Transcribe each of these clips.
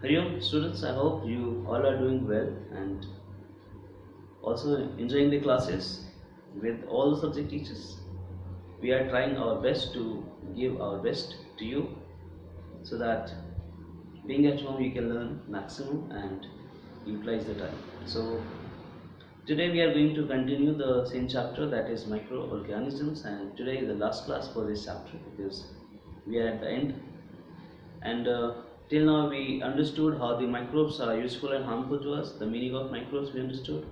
Hariom students, I hope you all are doing well and also enjoying the classes with all the subject teachers. We are trying our best to give our best to you so that being at home you can learn maximum and utilize the time. So today we are going to continue the same chapter, that is microorganisms, and today is the last class for this chapter because we are at the end. And till now we understood how the microbes are useful and harmful to us, the meaning of microbes we understood,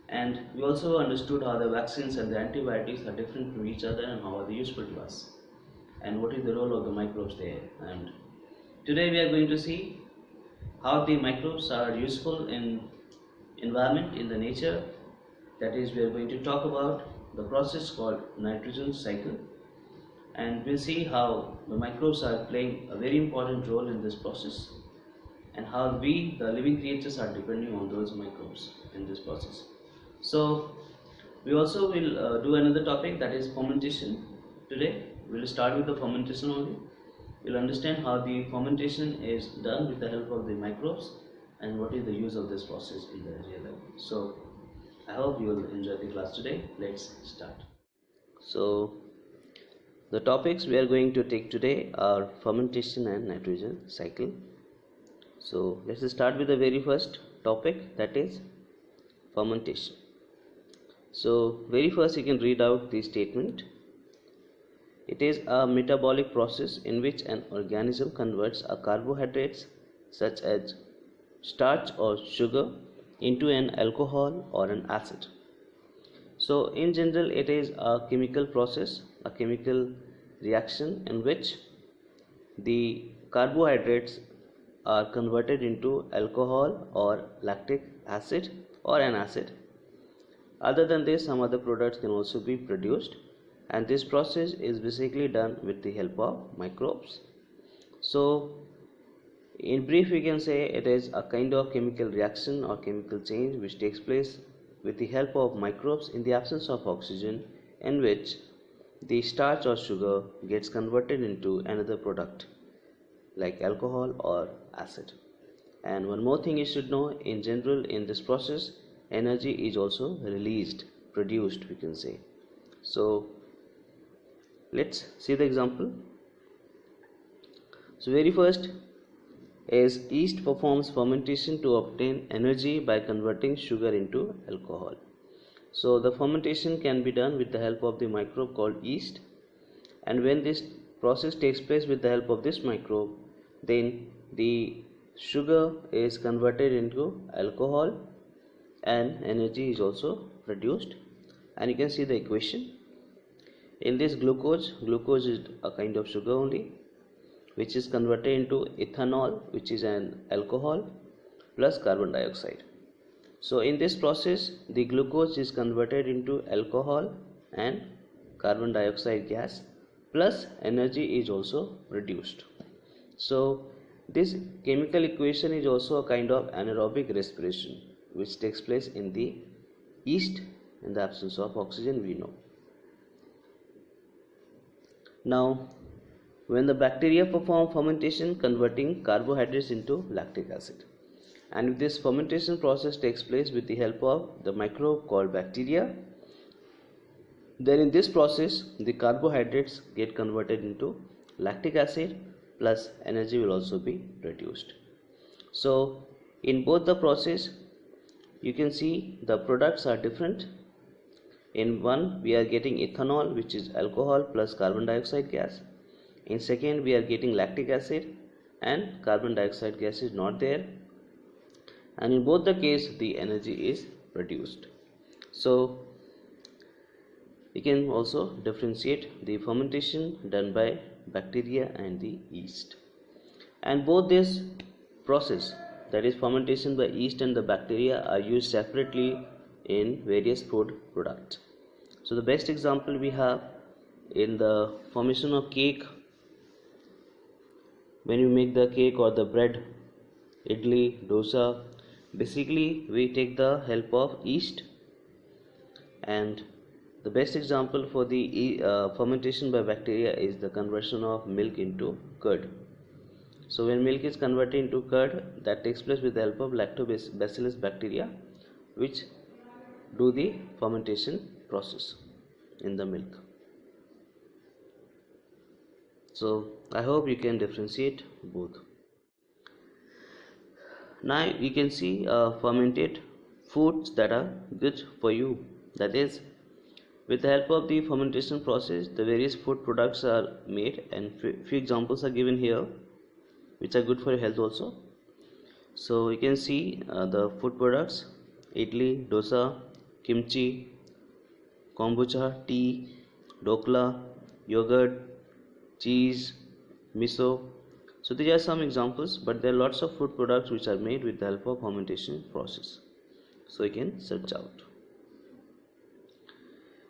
and we also understood how the vaccines and the antibiotics are different from each other and how are they useful to us and what is the role of the microbes there. And today we are going to see how the microbes are useful in environment, in the nature. That is, we are going to talk about the process called nitrogen cycle, and we'll see how the microbes are playing a very important role in this process and how we, the living creatures, are depending on those microbes in this process. So we also will do another topic, that is fermentation. Today we'll start with the fermentation only. We'll understand how the fermentation is done with the help of the microbes and what is the use of this process in the real life. So I hope you will enjoy the class today. Let's start. So the topics we are going to take today are fermentation and nitrogen cycle. So let's start with the very first topic, that is fermentation. So very first you can read out the statement. It is a metabolic process in which an organism converts a carbohydrates such as starch or sugar into an alcohol or an acid. So in general it is a chemical process, a chemical reaction in which the carbohydrates are converted into alcohol or lactic acid or an acid. Other than this, some other products can also be produced, and this process is basically done with the help of microbes. So in brief we can say it is a kind of chemical reaction or chemical change which takes place with the help of microbes in the absence of oxygen, in which the starch or sugar gets converted into another product like alcohol or acid. And one more thing you should know, in general in this process energy is also released, produced we can say. So let's see the example. So very first is yeast performs fermentation to obtain energy by converting sugar into alcohol. So the fermentation can be done with the help of the microbe called yeast, and when this process takes place with the help of this microbe, then the sugar is converted into alcohol and energy is also produced. And you can see the equation. In this glucose is a kind of sugar only, which is converted into ethanol, which is an alcohol, plus carbon dioxide. So in this process the glucose is converted into alcohol and carbon dioxide gas, plus energy is also reduced. So this chemical equation is also a kind of anaerobic respiration which takes place in the yeast in the absence of oxygen, we know. Now when the bacteria perform fermentation converting carbohydrates into lactic acid, and if this fermentation process takes place with the help of the microbe called bacteria, then in this process the carbohydrates get converted into lactic acid, plus energy will also be produced. So in both the process you can see the products are different. In one we are getting ethanol, which is alcohol plus carbon dioxide gas. In second we are getting lactic acid and carbon dioxide gas is not there, and in both the case the energy is produced. So we can also differentiate the fermentation done by bacteria and the yeast, and both this process, that is fermentation by yeast and the bacteria, are used separately in various food products. So the best example we have in the formation of cake. When you make the cake or the bread, idli, dosa, basically we take the help of yeast, and the best example for the fermentation by bacteria is the conversion of milk into curd. So when milk is converted into curd, that takes place with the help of lactobacillus bacteria, which do the fermentation process in the milk. So I hope you can differentiate both. Now you can see fermented foods that are good for you. That is, with the help of the fermentation process, the various food products are made, and few examples are given here, which are good for your health also. So you can see the food products: idli, dosa, kimchi, kombucha, tea, dokla, yogurt, cheese, miso. So these are some examples, but there are lots of food products which are made with the help of fermentation process. So you can search out.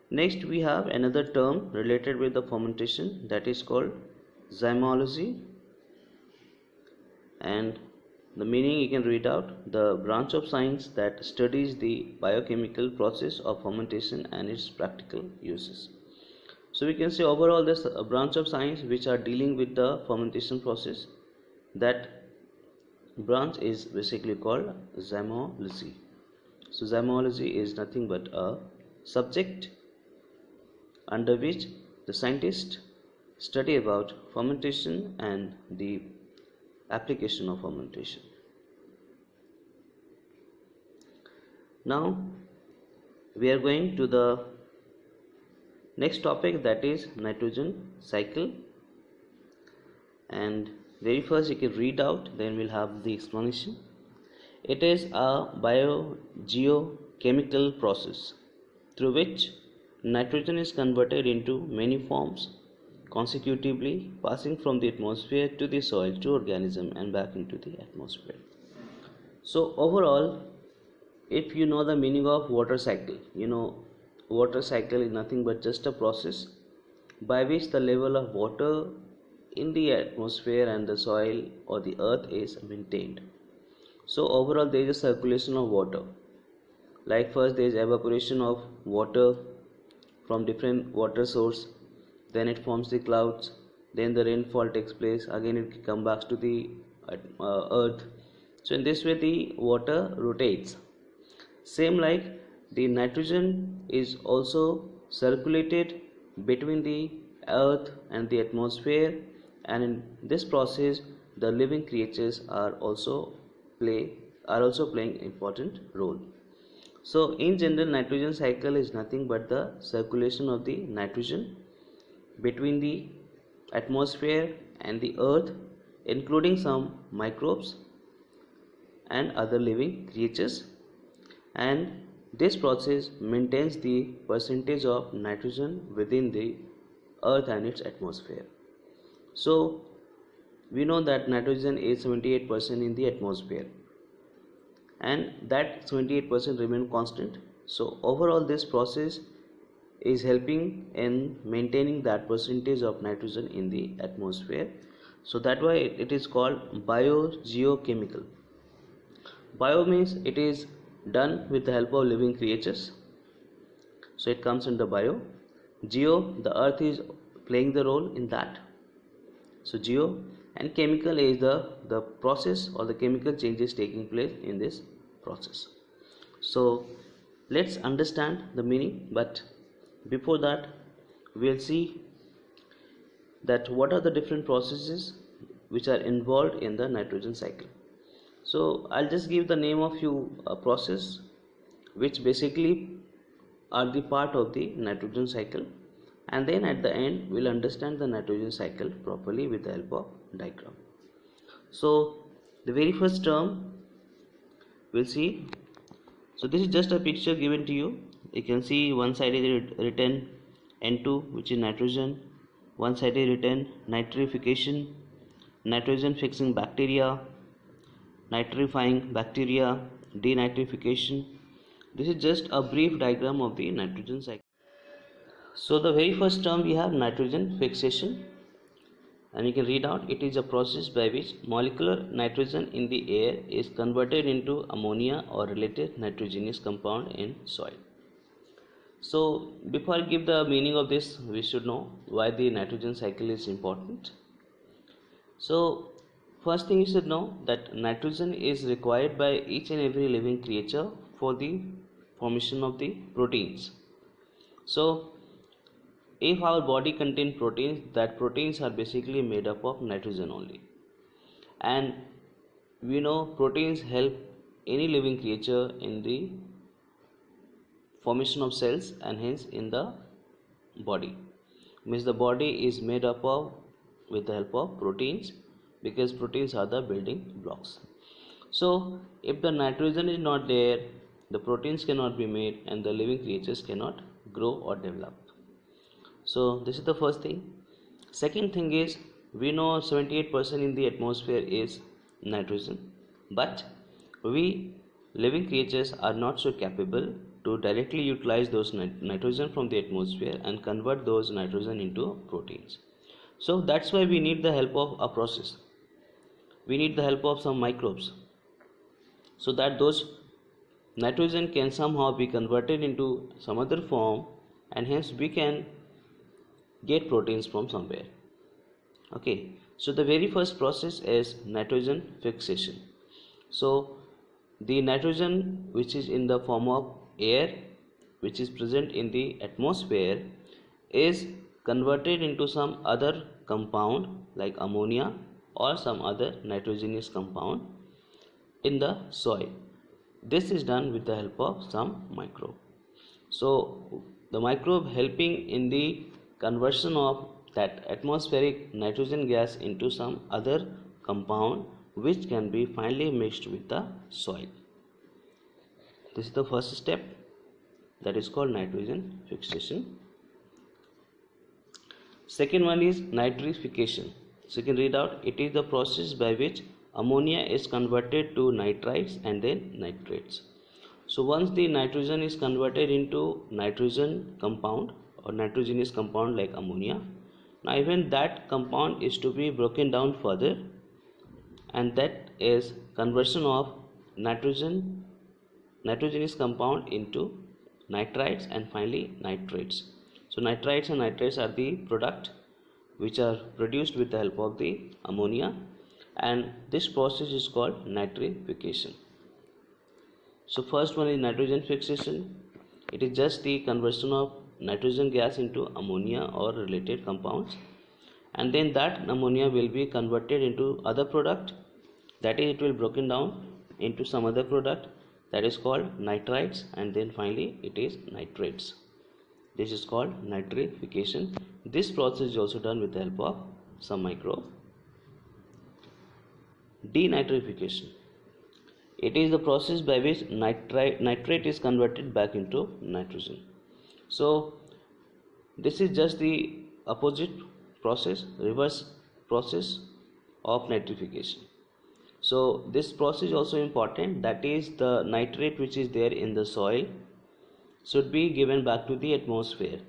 Next we have another term related with the fermentation, that is called zymology, and the meaning you can read out: the branch of science that studies the biochemical process of fermentation and its practical uses. So we can say overall this branch of science which are dealing with the fermentation process, that branch is basically called zymology. So zymology is nothing but a subject under which the scientists study about fermentation and the application of fermentation. Now we are going to the next topic, that is nitrogen cycle, and very first you can read out, then we'll have the explanation. It is a biogeochemical process through which nitrogen is converted into many forms consecutively, passing from the atmosphere to the soil to organism and back into the atmosphere. So overall, if you know the meaning of water cycle, you know water cycle is nothing but just a process by which the level of water in the atmosphere and the soil or the earth is maintained. So overall there is a circulation of water. Like first there is evaporation of water from different water source, then it forms the clouds, then the rainfall takes place, again it comes back to the earth. So in this way the water rotates. Same like the nitrogen is also circulated between the earth and the atmosphere, and in this process the living creatures are also playing important role. So in general, nitrogen cycle is nothing but the circulation of the nitrogen between the atmosphere and the earth, including some microbes and other living creatures, and this process maintains the percentage of nitrogen within the earth and its atmosphere. So we know that nitrogen is 78% in the atmosphere, and that 78% remain constant. So overall this process is helping in maintaining that percentage of nitrogen in the atmosphere. So that why it is called biogeochemical. Bio means it is done with the help of living creatures, so it comes under bio. Geo, the earth is playing the role in that, so geo, and chemical is the process or the chemical changes taking place in this process. So let's understand the meaning, but before that we'll see that what are the different processes which are involved in the nitrogen cycle. So I'll just give the name of few process which basically are the part of the nitrogen cycle, and then at the end we'll understand the nitrogen cycle properly with the help of diagram. So the very first term we'll see. So this is just a picture given to you. You can see one side is written N2, which is nitrogen, one side is written nitrification, nitrogen fixing bacteria, nitrifying bacteria, denitrification. This is just a brief diagram of the nitrogen cycle. So the very first term we have nitrogen fixation, and you can read out: it is a process by which molecular nitrogen in the air is converted into ammonia or related nitrogenous compound in soil. So before I give the meaning of this, we should know why the nitrogen cycle is important. So First thing you should know that nitrogen is required by each and every living creature for the formation of the proteins. So if our body contains proteins, that proteins are basically made up of nitrogen only. And we know proteins help any living creature in the formation of cells and hence in the body. Means the body is made up of with the help of proteins, because proteins are the building blocks. So if the nitrogen is not there, the proteins cannot be made and the living creatures cannot grow or develop. So this is the first thing. Second thing is, we know 78% in the atmosphere is nitrogen, but we living creatures are not so capable to directly utilize those nitrogen from the atmosphere and convert those nitrogen into proteins. So that's why we need the help of a process. We need the help of some microbes, so that those nitrogen can somehow be converted into some other form, and hence we can get proteins from somewhere. Okay, so the very first process is nitrogen fixation. So the nitrogen which is in the form of air, which is present in the atmosphere, is converted into some other compound like ammonia or some other nitrogenous compound in the soil. This is done with the help of some microbe. So the microbe helping in the conversion of that atmospheric nitrogen gas into some other compound which can be finally mixed with the soil. This is the first step, that is called nitrogen fixation. Second one is nitrification. So you can read out, it is the process by which ammonia is converted to nitrites and then nitrates. So once the nitrogen is converted into nitrogen compound or nitrogenous compound like ammonia, now even that compound is to be broken down further, and that is conversion of nitrogenous compound into nitrites and finally nitrates. So nitrites and nitrates are the product which are produced with the help of the ammonia, and this process is called nitrification. So first one is nitrogen fixation. It is just the conversion of nitrogen gas into ammonia or related compounds, and then that ammonia will be converted into other product, that is it will broken down into some other product, that is called nitrites, and then finally it is nitrates. This is called nitrification. This process is also done with the help of some microbe. Denitrification. It is the process by which nitrate is converted back into nitrogen. So this is just the opposite process, reverse process of nitrification. So this process is also important, that is the nitrate which is there in the soil should be given back to the atmosphere,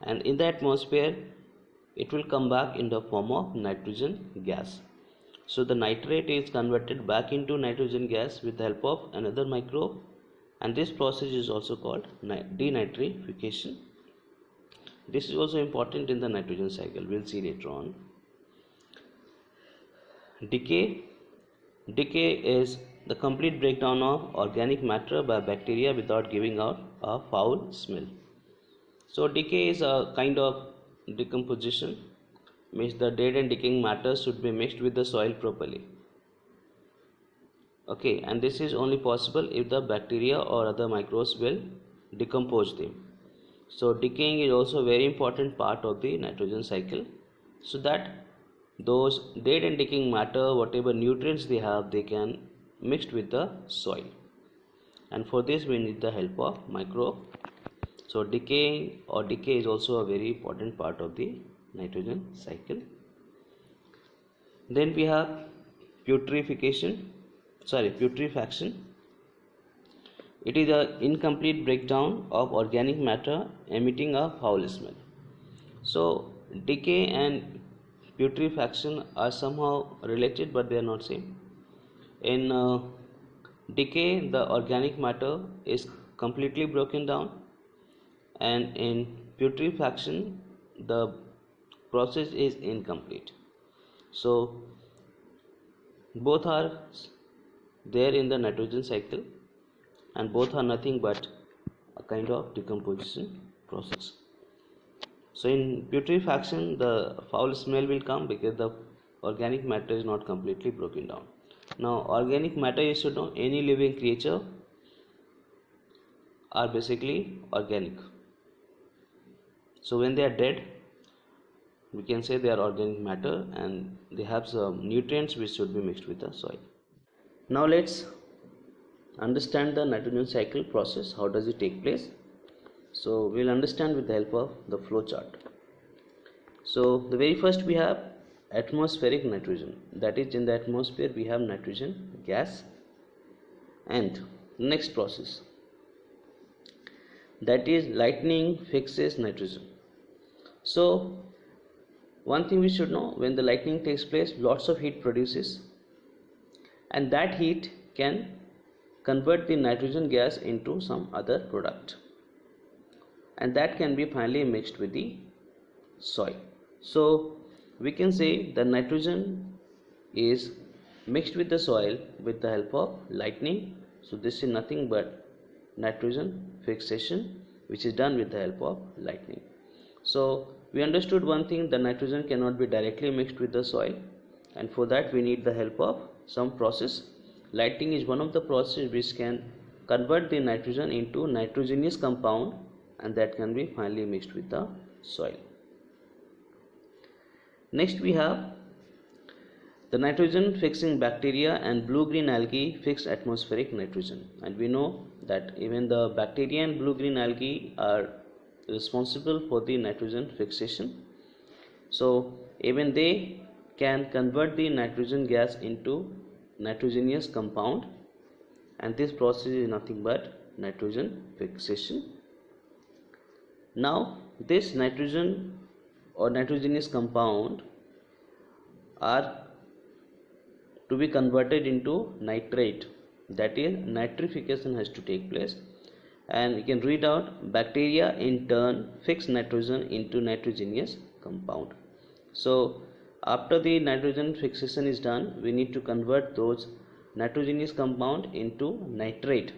and in the atmosphere it will come back in the form of nitrogen gas. So the nitrate is converted back into nitrogen gas with the help of another microbe, and this process is also called denitrification. This is also important in the nitrogen cycle, we'll see later on. Decay is the complete breakdown of organic matter by bacteria without giving out a foul smell. So decay is a kind of decomposition, means the dead and decaying matter should be mixed with the soil properly. Okay, and this is only possible if the bacteria or other microbes will decompose them. So decaying is also a very important part of the nitrogen cycle, so that those dead and decaying matter, whatever nutrients they have, they can mixed with the soil, and for this we need the help of microbe. So decay is also a very important part of the nitrogen cycle. Then we have putrefaction. It is an incomplete breakdown of organic matter emitting a foul smell. So decay and putrefaction are somehow related, but they are not same. In decay, the organic matter is completely broken down, and in putrefaction the process is incomplete. So Both are there in the nitrogen cycle, and both are nothing but a kind of decomposition process. So in putrefaction, the foul smell will come because the organic matter is not completely broken down. Now, organic matter, you should know, any living creature are basically organic. So when they are dead, we can say they are organic matter, and they have some nutrients which should be mixed with the soil. Now let's understand the nitrogen cycle process. How does it take place? So we'll understand with the help of the flow chart. So the very first we have atmospheric nitrogen, that is, in the atmosphere we have nitrogen gas. And next process, that is, lightning fixes nitrogen. So one thing we should know, when the lightning takes place, lots of heat produces, and that heat can convert the nitrogen gas into some other product, and that can be finally mixed with the soil. So we can say the nitrogen is mixed with the soil with the help of lightning. So this is nothing but nitrogen fixation, which is done with the help of lightning. So we understood one thing, the nitrogen cannot be directly mixed with the soil, and for that we need the help of some process. Lightning is one of the processes which can convert the nitrogen into nitrogenous compound, and that can be finally mixed with the soil. Next we have the nitrogen fixing bacteria and blue-green algae fix atmospheric nitrogen, and we know that even the bacteria and blue-green algae are responsible for the nitrogen fixation. So even they can convert the nitrogen gas into nitrogenous compound, and this process is nothing but nitrogen fixation. Now this nitrogen or nitrogenous compound are to be converted into nitrate, that is, nitrification has to take place, and you can read out, bacteria in turn fix nitrogen into nitrogenous compound. So after the nitrogen fixation is done, we need to convert those nitrogenous compound into nitrate,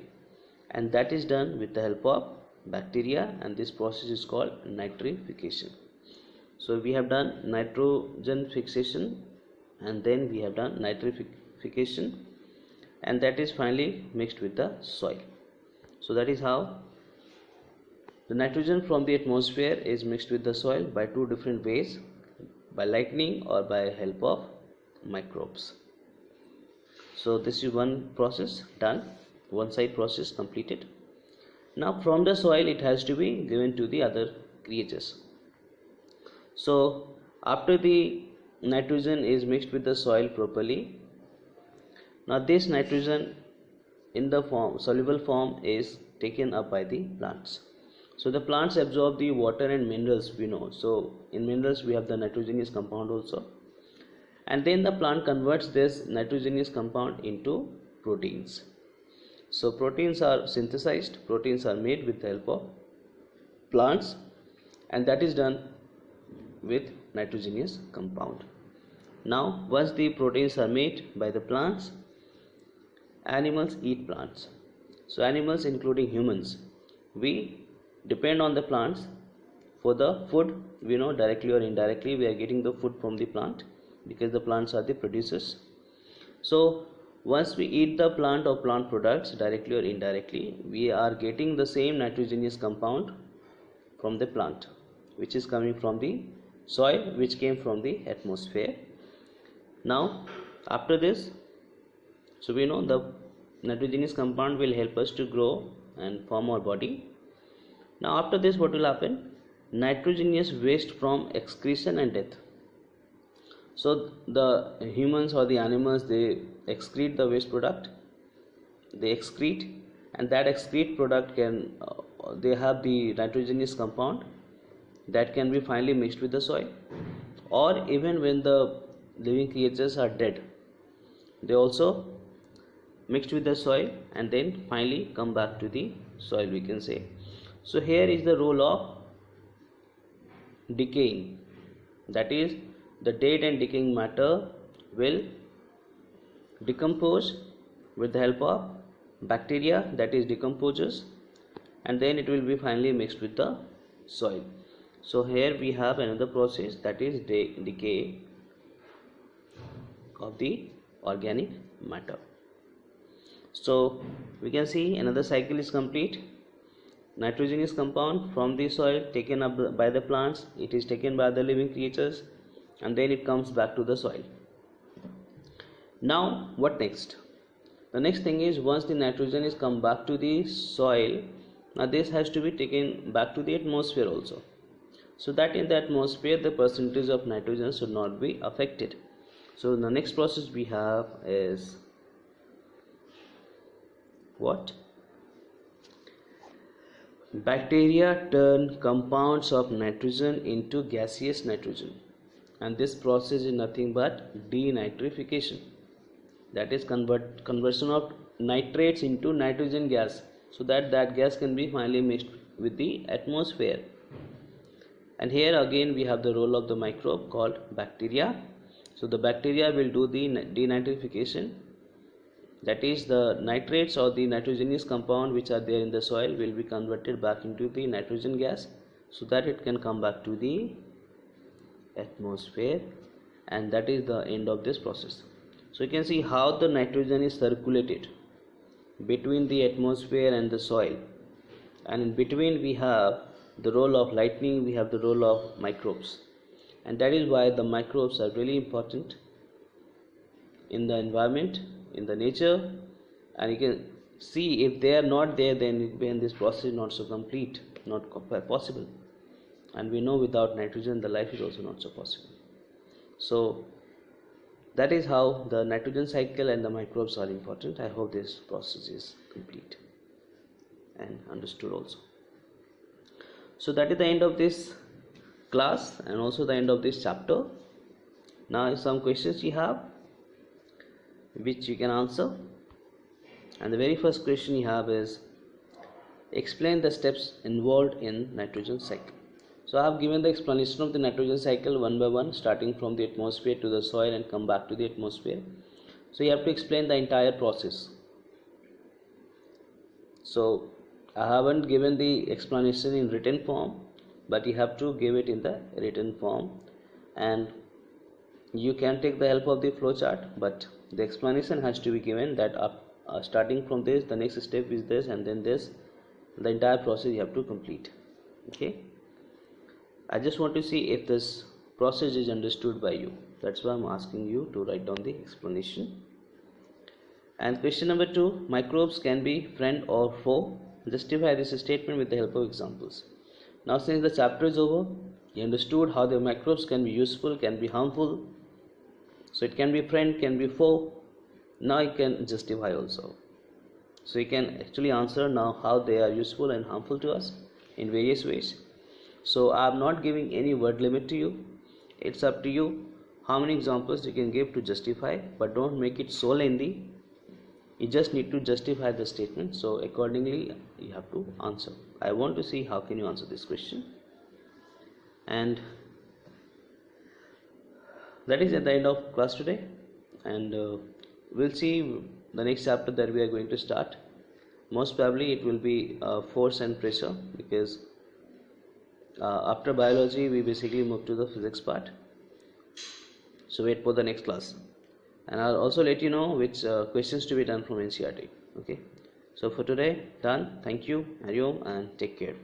and that is done with the help of bacteria, and this process is called nitrification. So we have done nitrogen fixation, and then we have done nitrification, and that is finally mixed with the soil. So that is how the nitrogen from the atmosphere is mixed with the soil by two different ways, by lightning or by help of microbes. So this is one process done, one side process completed. Now from the soil it has to be given to the other creatures. So after the nitrogen is mixed with the soil properly, now this nitrogen in the soluble form is taken up by the plants. So the plants absorb the water and minerals, we know. So in minerals we have the nitrogenous compound also, and then the plant converts this nitrogenous compound into proteins. So proteins are synthesized, proteins are made with the help of plants, and that is done with nitrogenous compound. Now once the proteins are made by the plants, animals eat plants. So animals, including humans, we depend on the plants for the food. We know directly or indirectly we are getting the food from the plant, because the plants are the producers. So once we eat the plant or plant products directly or indirectly, we are getting the same nitrogenous compound from the plant, which is coming from the soil, which came from the atmosphere. Now after this, so we know the nitrogenous compound will help us to grow and form our body. Now after this, what will happen? Nitrogenous waste from excretion and death. So the humans or the animals, they excrete the waste product, they excrete, and that excrete product can they have the nitrogenous compound that can be finally mixed with the soil, or even when the living creatures are dead, they also mixed with the soil and then finally come back to the soil, we can say. So here is the role of decaying, that is, the dead and decaying matter will decompose with the help of bacteria, that is decomposers, and then it will be finally mixed with the soil. So here we have another process, that is decay of the organic matter. So we can see another cycle is complete. Nitrogen is compound from the soil, taken up by the plants, it is taken by the living creatures, and then it comes back to the soil. Now what next? The next thing is, once the nitrogen is come back to the soil, now this has to be taken back to the atmosphere also, so that in the atmosphere the percentage of nitrogen should not be affected. So the next process we have is what? Bacteria turn compounds of nitrogen into gaseous nitrogen, and this process is nothing but denitrification, that is conversion of nitrates into nitrogen gas, so that gas can be finally mixed with the atmosphere. And here again we have the role of the microbe called bacteria. So the bacteria will do the denitrification, that is the nitrates or the nitrogenous compound which are there in the soil will be converted back into the nitrogen gas, so that it can come back to the atmosphere, and that is the end of this process. So you can see how the nitrogen is circulated between the atmosphere and the soil, and in between we have the role of lightning, we have the role of microbes, and that is why the microbes are really important in the environment, in the nature. And you can see if they are not there, then this process is not so complete, not possible, and we know without nitrogen the life is also not so possible. So that is how the nitrogen cycle and the microbes are important. I hope this process is complete and understood also. So that is the end of this class and also the end of this chapter. Now some questions you have which you can answer, and the very first question you have is, explain the steps involved in nitrogen cycle. So I have given the explanation of the nitrogen cycle one by one, starting from the atmosphere to the soil and come back to the atmosphere. So you have to explain the entire process. So I haven't given the explanation in written form, but you have to give it in the written form, and you can take the help of the flowchart, but the explanation has to be given that starting from this, the next step is this, and then this, the entire process you have to complete. Okay, I just want to see if this process is understood by you. That's why I'm asking you to write down the explanation. And question number 2, microbes can be friend or foe. Justify this statement with the help of examples. Now since the chapter is over, you understood how the microbes can be useful, can be harmful. So it can be friend, can be foe. Now you can justify also. So you can actually answer now how they are useful and harmful to us in various ways. So I am not giving any word limit to you. It's up to you how many examples you can give to justify, but don't make it so lengthy. You just need to justify the statement. So accordingly you have to answer. I want to see how can you answer this question. And that is at the end of class today, and we'll see the next chapter that we are going to start. Most probably it will be force and pressure, because after biology we basically move to the physics part. So wait for the next class, and I'll also let you know which questions to be done from NCERT. Okay, so for today done. Thank you, Hari Om, and take care.